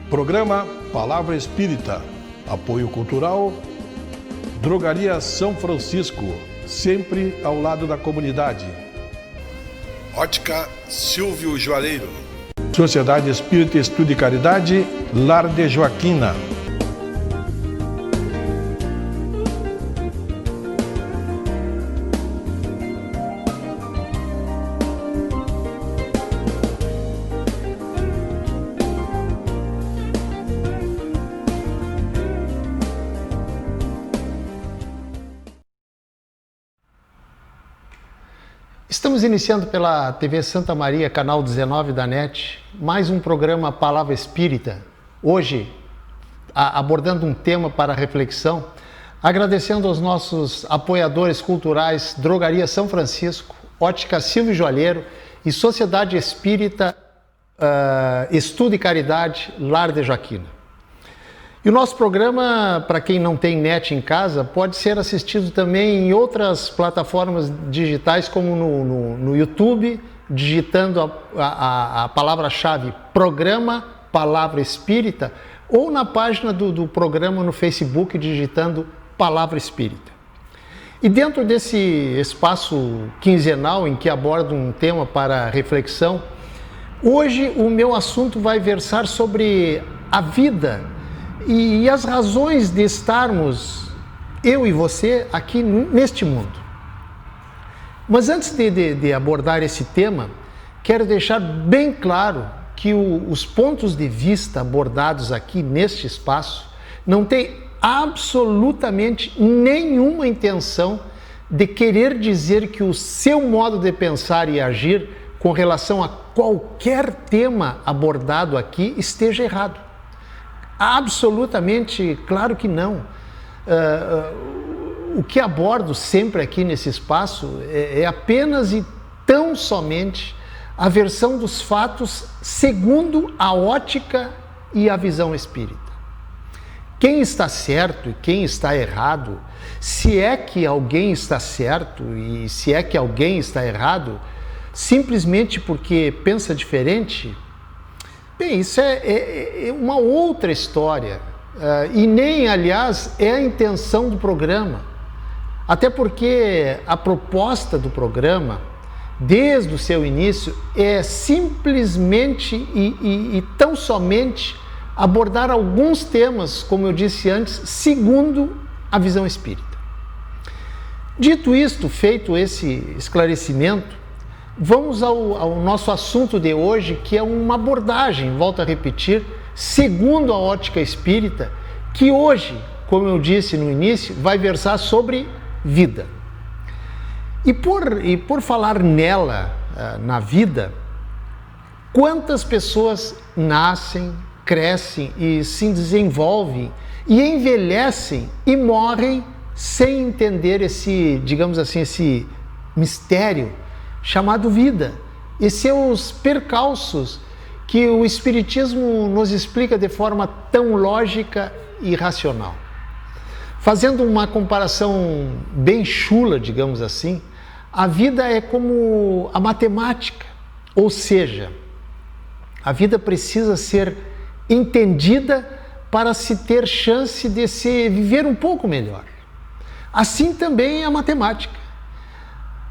Programa Palavra Espírita. Apoio cultural. Drogaria São Francisco, sempre ao lado da comunidade. Ótica Silvio Joalheiro. Sociedade Espírita Estudo e Caridade, Lar de Joaquina. Estamos iniciando pela TV Santa Maria, canal 19 da NET, mais um programa Palavra Espírita. Hoje, abordando um tema para reflexão, agradecendo aos nossos apoiadores culturais Drogaria São Francisco, Ótica Silvio Joalheiro e Sociedade Espírita Estudo e Caridade, Lar de Joaquina. E o nosso programa, para quem não tem net em casa, pode ser assistido também em outras plataformas digitais, como no YouTube, digitando a palavra-chave Programa Palavra Espírita, ou na página do programa no Facebook, digitando Palavra Espírita. E dentro desse espaço quinzenal em que abordo um tema para reflexão, hoje o meu assunto vai versar sobre a vida e as razões de estarmos, eu e você, aqui neste mundo. Mas antes de abordar esse tema, quero deixar bem claro que os pontos de vista abordados aqui neste espaço não têm absolutamente nenhuma intenção de querer dizer que o seu modo de pensar e agir com relação a qualquer tema abordado aqui esteja errado. Absolutamente claro que não. O que abordo sempre aqui nesse espaço é apenas e tão somente a versão dos fatos segundo a ótica e a visão espírita. Quem está certo e quem está errado, se é que alguém está certo e se é que alguém está errado, simplesmente porque pensa diferente, bem, isso é uma outra história e nem, aliás, é a intenção do programa. Até porque a proposta do programa, desde o seu início, é simplesmente e tão somente abordar alguns temas, como eu disse antes, segundo a visão espírita. Dito isto, feito esse esclarecimento, vamos ao nosso assunto de hoje, que é uma abordagem, volto a repetir, segundo a ótica espírita, que hoje, como eu disse no início, vai versar sobre vida. E por falar nela, na vida, quantas pessoas nascem, crescem e se desenvolvem e envelhecem e morrem sem entender esse, digamos assim, esse mistério chamado vida, e seus percalços que o Espiritismo nos explica de forma tão lógica e racional. Fazendo uma comparação bem chula, digamos assim, a vida é como a matemática, ou seja, a vida precisa ser entendida para se ter chance de se viver um pouco melhor. Assim também é a matemática.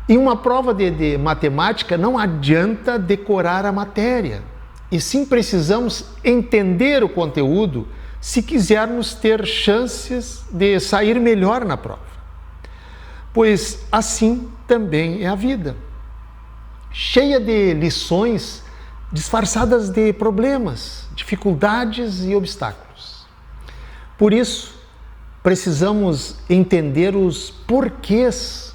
Em uma prova de matemática não adianta decorar a matéria, e sim precisamos entender o conteúdo se quisermos ter chances de sair melhor na prova. Pois assim também é a vida, cheia de lições disfarçadas de problemas, dificuldades e obstáculos. Por isso, precisamos entender os porquês.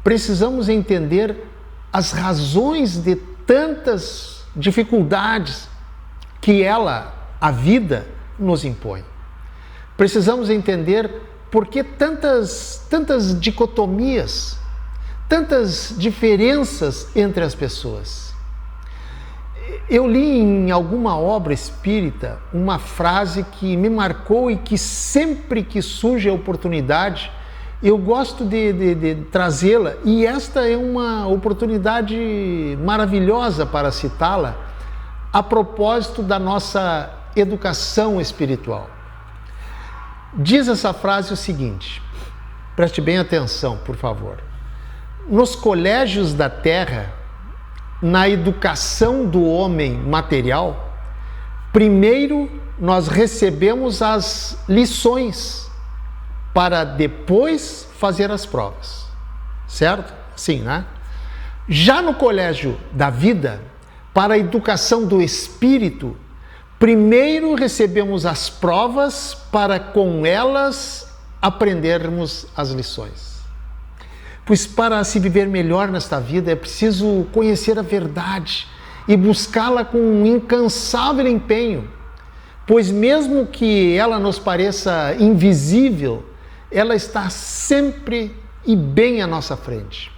Precisamos entender as razões de tantas dificuldades que a vida, nos impõe. Precisamos entender por que tantas dicotomias, tantas diferenças entre as pessoas. Eu li em alguma obra espírita uma frase que me marcou e que sempre que surge a oportunidade, eu gosto de trazê-la, e esta é uma oportunidade maravilhosa para citá-la a propósito da nossa educação espiritual. Diz essa frase o seguinte, preste bem atenção, por favor. Nos colégios da Terra, na educação do homem material, primeiro nós recebemos as lições para depois fazer as provas, certo? Sim, né? Já no colégio da vida, para a educação do espírito, primeiro recebemos as provas para com elas aprendermos as lições. Pois para se viver melhor nesta vida é preciso conhecer a verdade e buscá-la com um incansável empenho, pois mesmo que ela nos pareça invisível, ela está sempre e bem à nossa frente.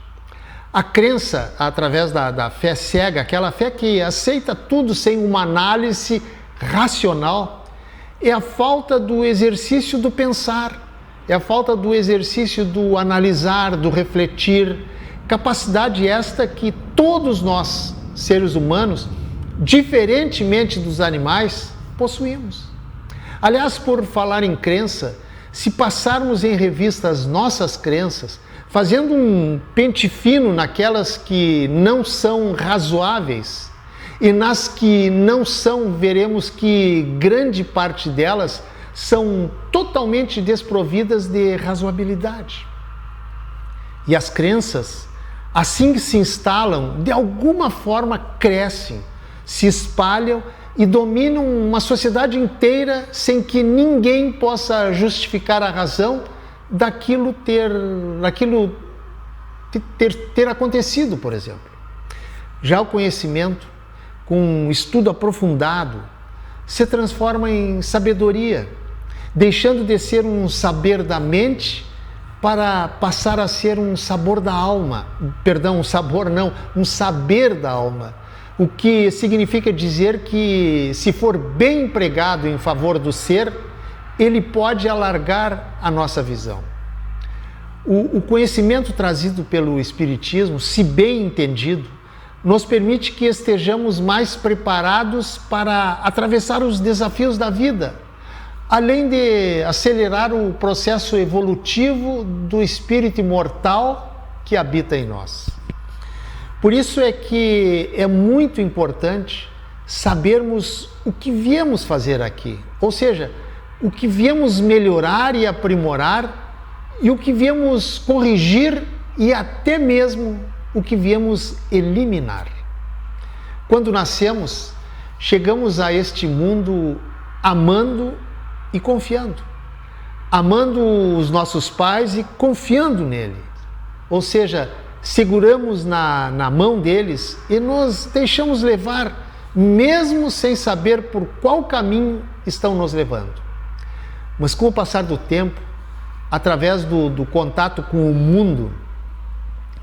A crença, através da fé cega, aquela fé que aceita tudo sem uma análise racional, é a falta do exercício do pensar, é a falta do exercício do analisar, do refletir, capacidade esta que todos nós, seres humanos, diferentemente dos animais, possuímos. Aliás, por falar em crença, se passarmos em revista as nossas crenças, fazendo um pente fino naquelas que não são razoáveis e nas que não são, veremos que grande parte delas são totalmente desprovidas de razoabilidade. E as crenças, assim que se instalam, de alguma forma crescem, se espalham e dominam uma sociedade inteira sem que ninguém possa justificar a razão daquilo ter acontecido, por exemplo. Já o conhecimento, com um estudo aprofundado, se transforma em sabedoria, deixando de ser um saber da mente para passar a ser um sabor da alma. Perdão, um sabor não, um saber da alma. O que significa dizer que, se for bem empregado em favor do ser, ele pode alargar a nossa visão. O conhecimento trazido pelo Espiritismo, se bem entendido, nos permite que estejamos mais preparados para atravessar os desafios da vida, além de acelerar o processo evolutivo do espírito imortal que habita em nós. Por isso é que é muito importante sabermos o que viemos fazer aqui, ou seja, o que viemos melhorar e aprimorar e o que viemos corrigir e até mesmo o que viemos eliminar. Quando nascemos, chegamos a este mundo amando e confiando. Amando os nossos pais e confiando nele. Ou seja, seguramos na mão deles e nos deixamos levar, mesmo sem saber por qual caminho estão nos levando. Mas com o passar do tempo, através do contato com o mundo,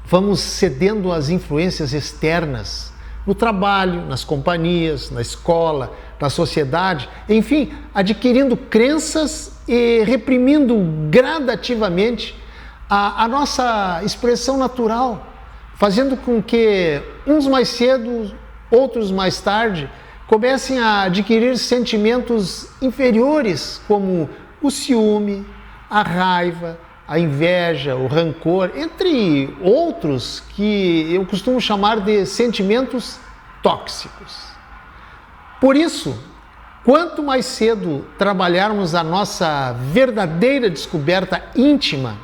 vamos cedendo às influências externas, no trabalho, nas companhias, na escola, na sociedade, enfim, adquirindo crenças e reprimindo gradativamente a nossa expressão natural, fazendo com que uns mais cedo, outros mais tarde, comecem a adquirir sentimentos inferiores, como o ciúme, a raiva, a inveja, o rancor, entre outros que eu costumo chamar de sentimentos tóxicos. Por isso, quanto mais cedo trabalharmos a nossa verdadeira descoberta íntima,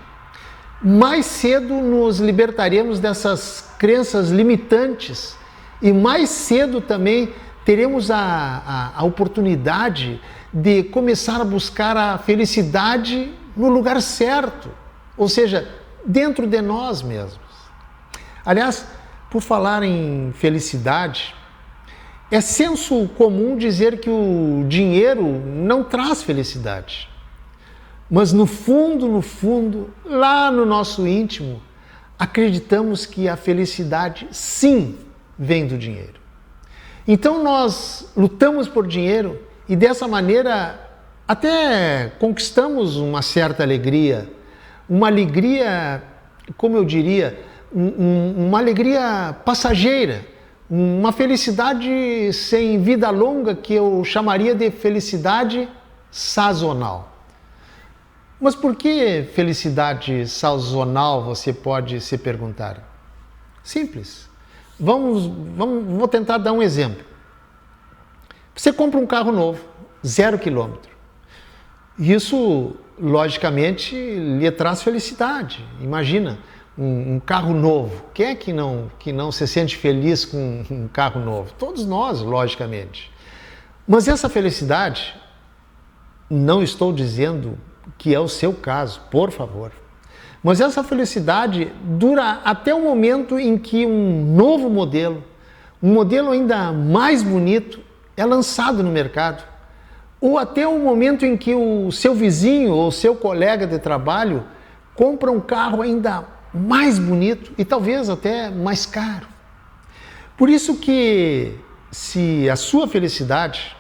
mais cedo nos libertaremos dessas crenças limitantes e mais cedo também teremos a oportunidade de começar a buscar a felicidade no lugar certo, ou seja, dentro de nós mesmos. Aliás, por falar em felicidade, é senso comum dizer que o dinheiro não traz felicidade. Mas no fundo, lá no nosso íntimo, acreditamos que a felicidade sim vem do dinheiro. Então nós lutamos por dinheiro e dessa maneira até conquistamos uma certa alegria, uma alegria, como eu diria, uma alegria passageira, uma felicidade sem vida longa que eu chamaria de felicidade sazonal. Mas por que felicidade sazonal, você pode se perguntar? Simples. Vou tentar dar um exemplo. Você compra um carro novo, 0 quilômetro. Isso, logicamente, lhe traz felicidade. Imagina, um carro novo. Quem é que não se sente feliz com um carro novo? Todos nós, logicamente. Mas essa felicidade, não estou dizendo que é o seu caso, por favor. Mas essa felicidade dura até o momento em que um novo modelo, um modelo ainda mais bonito, é lançado no mercado. Ou até o momento em que o seu vizinho ou seu colega de trabalho compra um carro ainda mais bonito e talvez até mais caro. Por isso que, se a sua felicidade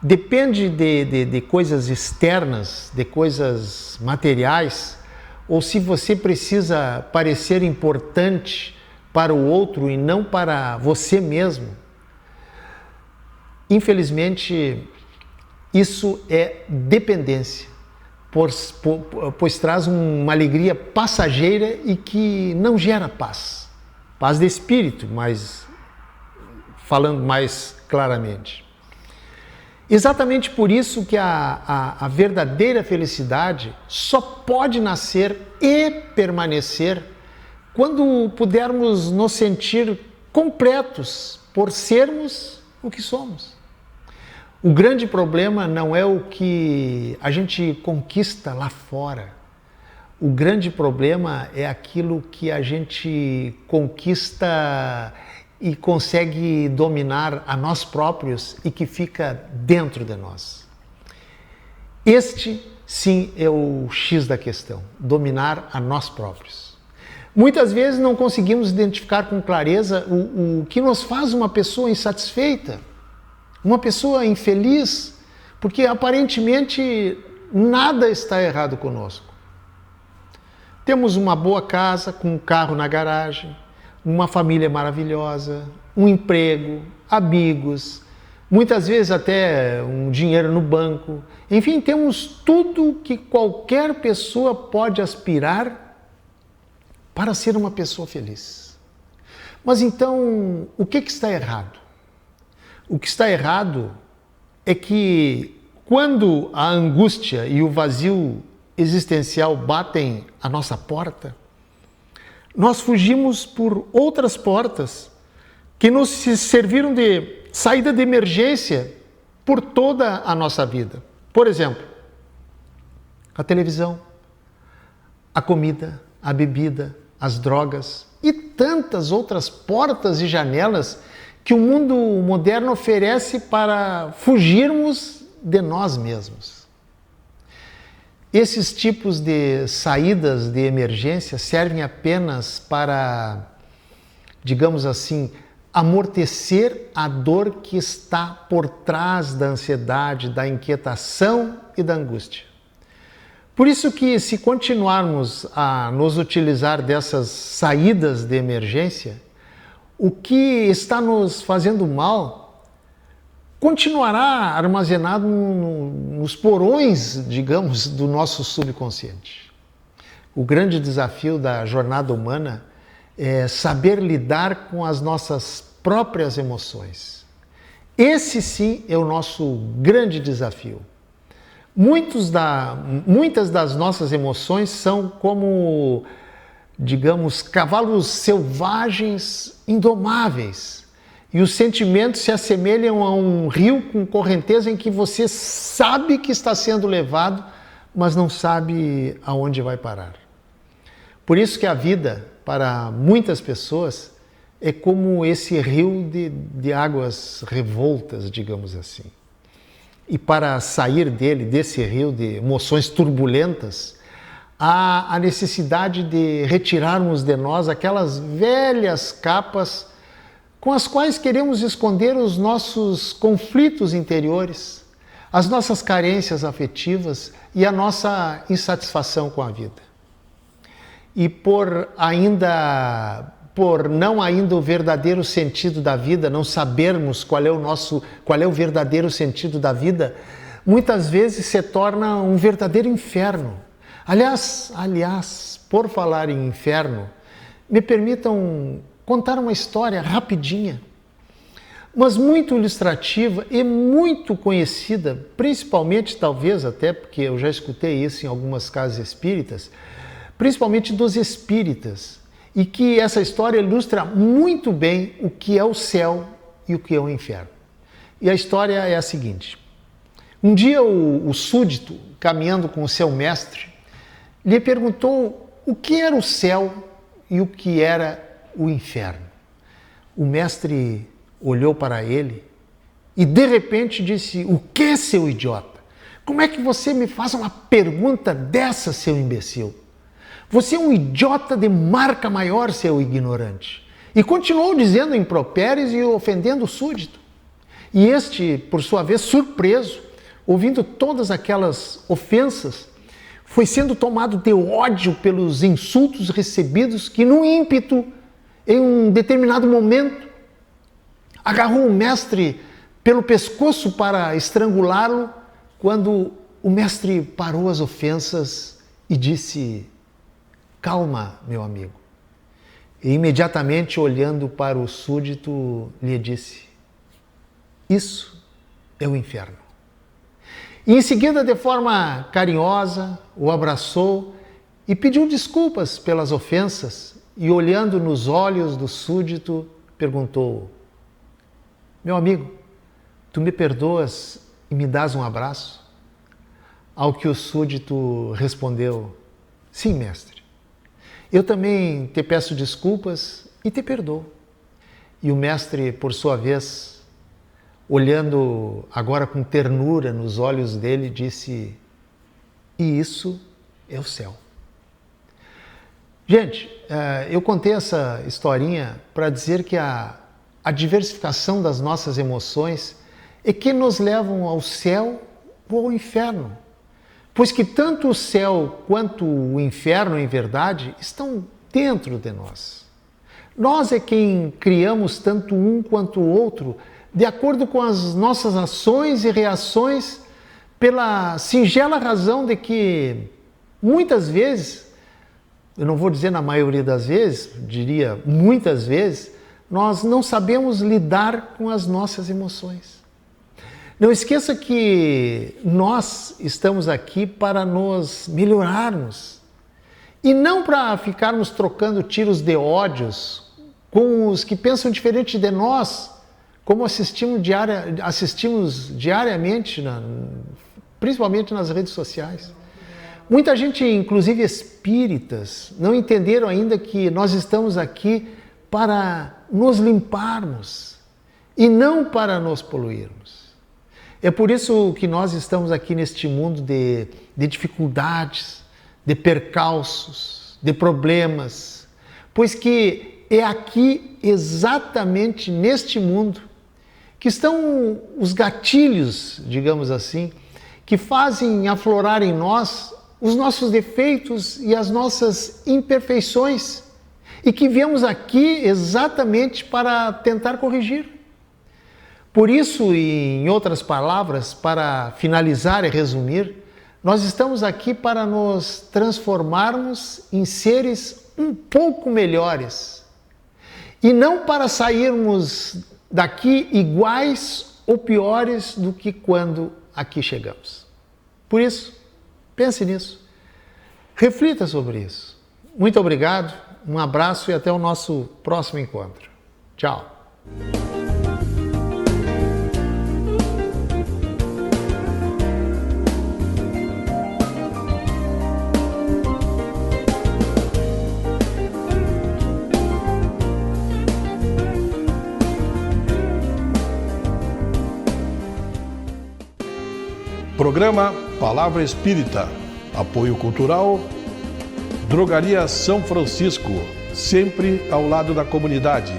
depende de coisas externas, de coisas materiais, ou se você precisa parecer importante para o outro e não para você mesmo, infelizmente, isso é dependência, pois traz uma alegria passageira e que não gera paz. Paz de espírito, mas falando mais claramente. Exatamente por isso que a verdadeira felicidade só pode nascer e permanecer quando pudermos nos sentir completos por sermos o que somos. O grande problema não é o que a gente conquista lá fora. O grande problema é aquilo que a gente conquista e consegue dominar a nós próprios e que fica dentro de nós. Este, sim, é o X da questão, dominar a nós próprios. Muitas vezes não conseguimos identificar com clareza o que nos faz uma pessoa insatisfeita, uma pessoa infeliz, porque aparentemente nada está errado conosco. Temos uma boa casa, com um carro na garagem, uma família maravilhosa, um emprego, amigos, muitas vezes até um dinheiro no banco. Enfim, temos tudo que qualquer pessoa pode aspirar para ser uma pessoa feliz. Mas então, o que está errado? O que está errado é que quando a angústia e o vazio existencial batem à nossa porta, nós fugimos por outras portas que nos serviram de saída de emergência por toda a nossa vida. Por exemplo, a televisão, a comida, a bebida, as drogas e tantas outras portas e janelas que o mundo moderno oferece para fugirmos de nós mesmos. Esses tipos de saídas de emergência servem apenas para, digamos assim, amortecer a dor que está por trás da ansiedade, da inquietação e da angústia. Por isso que, se continuarmos a nos utilizar dessas saídas de emergência, o que está nos fazendo mal continuará armazenado nos porões, digamos, do nosso subconsciente. O grande desafio da jornada humana é saber lidar com as nossas próprias emoções. Esse sim é o nosso grande desafio. Muitas das nossas emoções são como, digamos, cavalos selvagens indomáveis. E os sentimentos se assemelham a um rio com correnteza em que você sabe que está sendo levado, mas não sabe aonde vai parar. Por isso que a vida, para muitas pessoas, é como esse rio de águas revoltas, digamos assim. E para sair desse rio de emoções turbulentas, há a necessidade de retirarmos de nós aquelas velhas capas com as quais queremos esconder os nossos conflitos interiores, as nossas carências afetivas e a nossa insatisfação com a vida. E por ainda por não ainda o verdadeiro sentido da vida, não sabermos qual é o verdadeiro sentido da vida, muitas vezes se torna um verdadeiro inferno. Aliás, por falar em inferno, me permitam contar uma história rapidinha, mas muito ilustrativa e muito conhecida, principalmente, talvez até porque eu já escutei isso em algumas casas espíritas, principalmente dos espíritas, e que essa história ilustra muito bem o que é o céu e o que é o inferno. E a história é a seguinte: um dia o súdito, caminhando com o seu mestre, lhe perguntou o que era o céu e o que era o inferno. O mestre olhou para ele e de repente disse: "O que, seu idiota? Como é que você me faz uma pergunta dessa, seu imbecil? Você é um idiota de marca maior, seu ignorante." E continuou dizendo impropérios e ofendendo o súdito. E este, por sua vez, surpreso, ouvindo todas aquelas ofensas, foi sendo tomado de ódio pelos insultos recebidos que, num ímpeto, em um determinado momento, agarrou o mestre pelo pescoço para estrangulá-lo, quando o mestre parou as ofensas e disse: "Calma, meu amigo." E imediatamente, olhando para o súdito, lhe disse: "Isso é o inferno." E em seguida, de forma carinhosa, o abraçou e pediu desculpas pelas ofensas, e olhando nos olhos do súdito, perguntou: "Meu amigo, tu me perdoas e me dás um abraço?" Ao que o súdito respondeu: "Sim, mestre. Eu também te peço desculpas e te perdoo." E o mestre, por sua vez, olhando agora com ternura nos olhos dele, disse: "E isso é o céu." Gente, eu contei essa historinha para dizer que a diversificação das nossas emoções é que nos levam ao céu ou ao inferno. Pois que tanto o céu quanto o inferno, em verdade, estão dentro de nós. Nós é quem criamos tanto um quanto o outro, de acordo com as nossas ações e reações, pela singela razão de que, muitas vezes, eu não vou dizer na maioria das vezes, diria muitas vezes, nós não sabemos lidar com as nossas emoções. Não esqueça que nós estamos aqui para nos melhorarmos e não para ficarmos trocando tiros de ódios com os que pensam diferente de nós, como assistimos diariamente, principalmente nas redes sociais. Muita gente, inclusive espíritas, não entenderam ainda que nós estamos aqui para nos limparmos e não para nos poluirmos. É por isso que nós estamos aqui neste mundo de dificuldades, de percalços, de problemas, pois que é aqui, exatamente neste mundo, que estão os gatilhos, digamos assim, que fazem aflorar em nós os nossos defeitos e as nossas imperfeições, e que viemos aqui exatamente para tentar corrigir. Por isso, e em outras palavras, para finalizar e resumir, nós estamos aqui para nos transformarmos em seres um pouco melhores e não para sairmos daqui iguais ou piores do que quando aqui chegamos. Por isso, pense nisso, reflita sobre isso. Muito obrigado, um abraço e até o nosso próximo encontro. Tchau! Programa Palavra Espírita. Apoio cultural. Drogaria São Francisco, sempre ao lado da comunidade.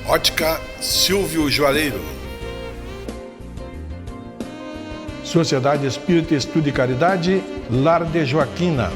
Ótica Silvio Joalheiro. Sociedade Espírita Estudo e Caridade, Lar de Joaquina.